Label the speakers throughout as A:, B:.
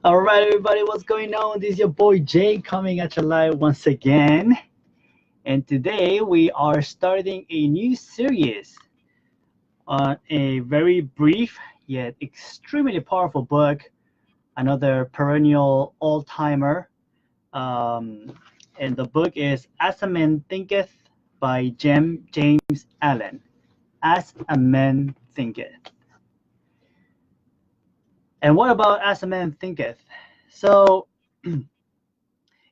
A: All right, everybody, what's going on? This is your boy Jay coming at you live once again. And today we are starting a new series on a very brief yet extremely powerful book, another perennial all timer. Um, and the book is As a Man Thinketh by James Allen. As a Man Thinketh. And what about As a Man Thinketh? So,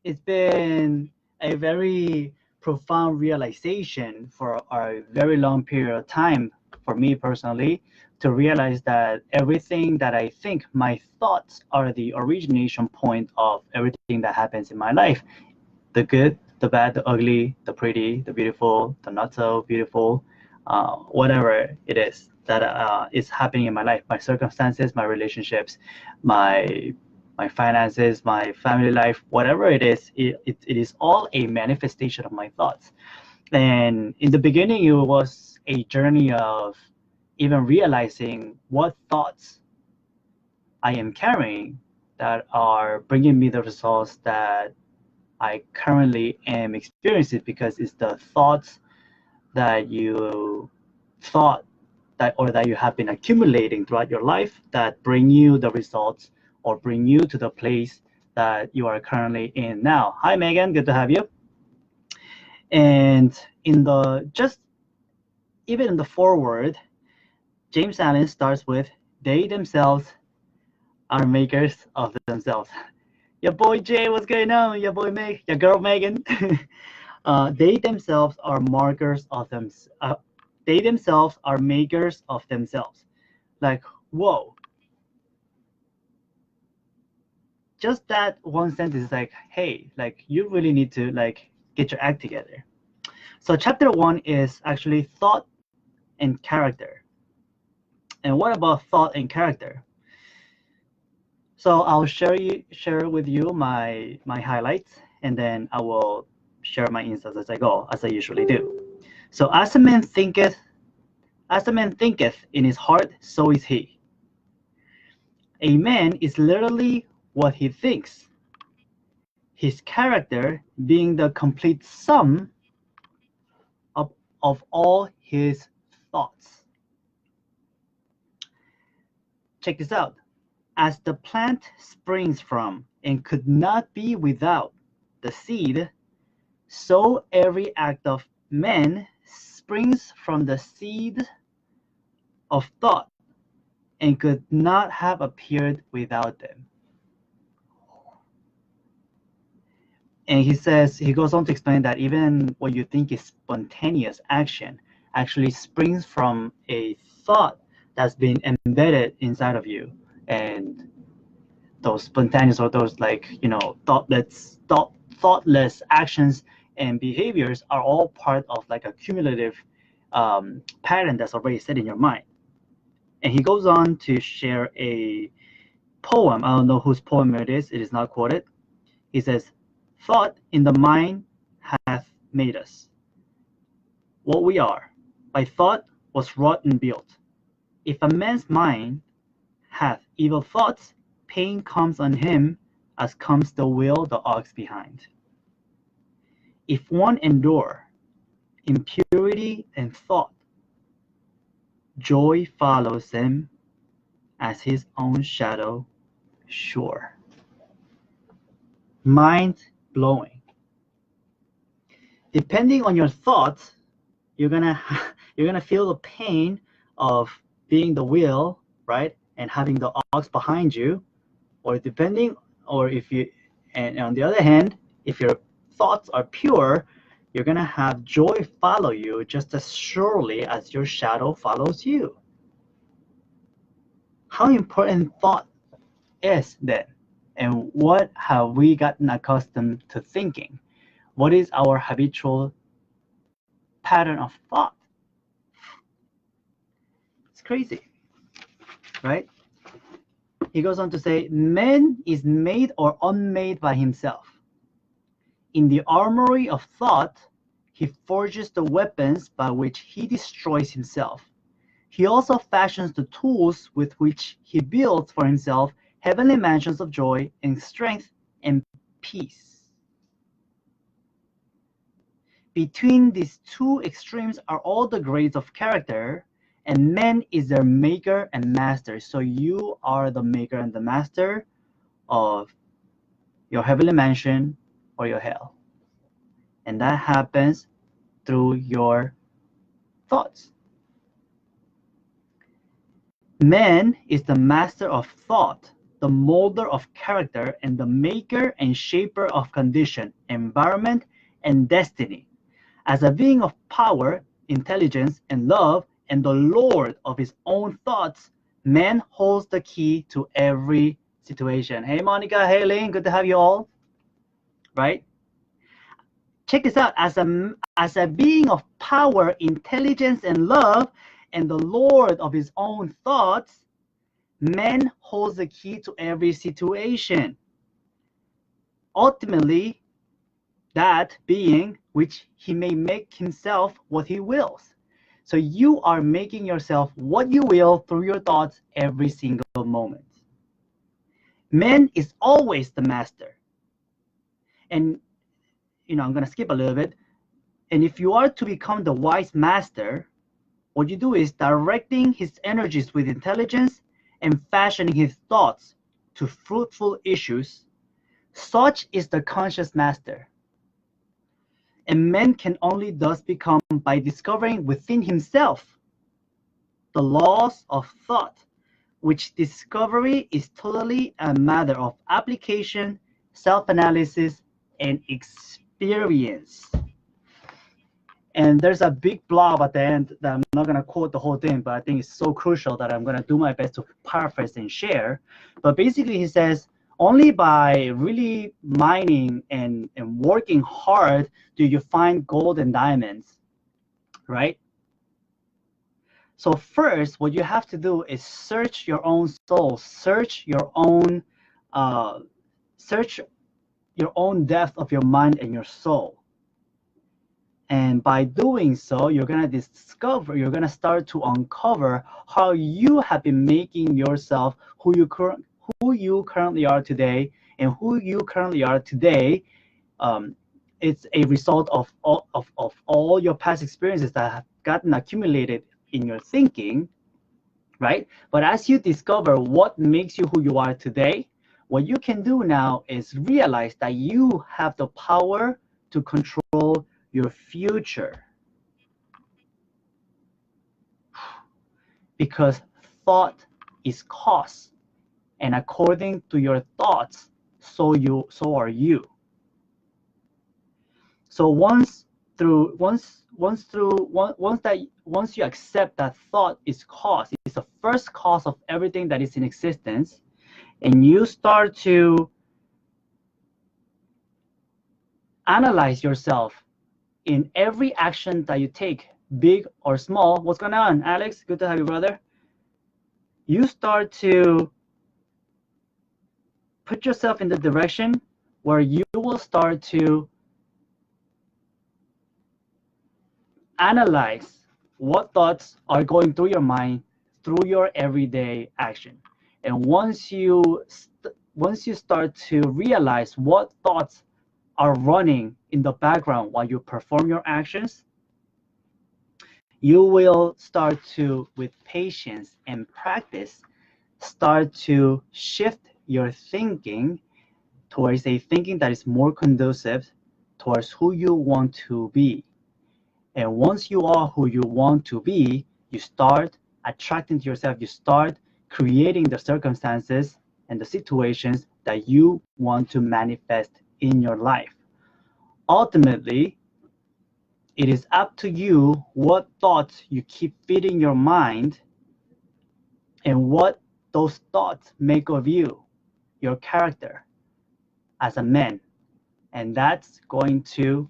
A: it's been a very profound realization for a very long period of time for me personally to realize that everything that I think, my thoughts are the origination point of everything that happens in my life. The good, the bad, the ugly, the pretty, the beautiful, the not so beautiful, whatever it is that is happening in my life, my circumstances, my relationships, my my finances, my family life, whatever it is, it is all a manifestation of my thoughts. And in the beginning, it was a journey of even realizing what thoughts I am carrying that are bringing me the results that I currently am experiencing, because it's the thoughts that you thought that or that you have been accumulating throughout your life that bring you the results or bring you to the place that you are currently in now. Hi Megan, good to have you. And in the just even in the foreword, James Allen starts with they themselves are makers of themselves. Your boy Jay, what's going on? Your boy Meg, your girl Megan. They themselves are markers of them. They themselves are makers of themselves. Like, whoa, just that one sentence is like, hey, like you really need to like get your act together. So chapter one is actually thought and character. And what about thought and character? So I'll share with you my highlights, and then I will share my insights as I go, as I usually do. So as a man thinketh in his heart, so is he. A man is literally what he thinks, his character being the complete sum of, of all his thoughts. Check this out. As the plant springs from and could not be without the seed, so every act of man springs from the seed of thought and could not have appeared without them. And he goes on to explain that even what you think is spontaneous action actually springs from a thought that's been embedded inside of you. And those spontaneous or those thoughtless actions and behaviors are all part of like a cumulative pattern that's already set in your mind. And he goes on to share a poem. I don't know whose poem it is not quoted. He says, thought in the mind hath made us what we are. By thought was wrought and built. If a man's mind hath evil thoughts, pain comes on him as comes the will the ox behind. If one endure impurity and thought, joy follows him as his own shadow sure. Mind blowing. Depending on your thoughts, you're gonna you're gonna feel the pain of being the wheel, right, and having the ox behind you, or depending, or if you, and on the other hand, if your thoughts are pure, you're gonna have joy follow you just as surely as your shadow follows you. How important thought is then, and what have we gotten accustomed to thinking? What is our habitual pattern of thought? It's crazy, right? He goes on to say, man is made or unmade by himself. In the armory of thought, he forges the weapons by which he destroys himself. He also fashions the tools with which he builds for himself heavenly mansions of joy and strength and peace. Between these two extremes are all the grades of character, and man is their maker and master. So you are the maker and the master of your heavenly mansion or your hell. And that happens through your thoughts. Man is the master of thought, the molder of character, and the maker and shaper of condition, environment, and destiny. As a being of power, intelligence, and love, and the lord of his own thoughts, man holds the key to every situation. Hey, Monica. Hey, Lane. Good to have you all. Right? Check this out. As a being of power, intelligence, and love, and the lord of his own thoughts, man holds the key to every situation. Ultimately, that being which he may make himself what he wills. So you are making yourself what you will through your thoughts every single moment. Man is always the master. And, I'm going to skip a little bit. And if you are to become the wise master, what you do is directing his energies with intelligence and fashioning his thoughts to fruitful issues. Such is the conscious master. And man can only thus become by discovering within himself the laws of thought, which discovery is totally a matter of application, self-analysis, and experience. And there's a big blob at the end that I'm not going to quote the whole thing, but I think it's so crucial that I'm going to do my best to paraphrase and share. But basically, he says, only by really mining and working hard do you find gold and diamonds, right? So first, what you have to do is search your own soul, search your own depth of your mind and your soul. And by doing so, you're going to start to uncover how you have been making yourself who you currently are today. And who you currently are today, it's a result of all your past experiences that have gotten accumulated in your thinking, right? But as you discover what makes you who you are today, what you can do now is realize that you have the power to control your future, because thought is cause, and according to your thoughts, so are you. So once you accept that thought is cause, it's the first cause of everything that is in existence, and you start to analyze yourself in every action that you take, big or small. What's going on, Alex? Good to have you, brother. You start to put yourself in the direction where you will start to analyze what thoughts are going through your mind through your everyday action. And once you start to realize what thoughts are running in the background while you perform your actions, you will start to, with patience and practice, start to shift your thinking towards a thinking that is more conducive towards who you want to be. And once you are who you want to be, you start attracting to yourself, you start creating the circumstances and the situations that you want to manifest in your life. Ultimately, it is up to you what thoughts you keep feeding your mind and what those thoughts make of you, your character as a man. And that's going to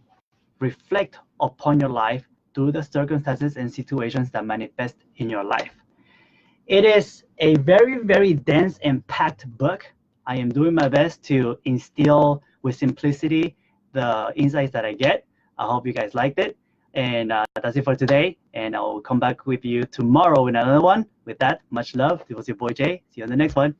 A: reflect upon your life through the circumstances and situations that manifest in your life. It is a very, very dense and packed book. I am doing my best to instill with simplicity the insights that I get. I hope you guys liked it. And that's it for today. And I'll come back with you tomorrow with another one. With that, much love. This was your boy Jay. See you on the next one.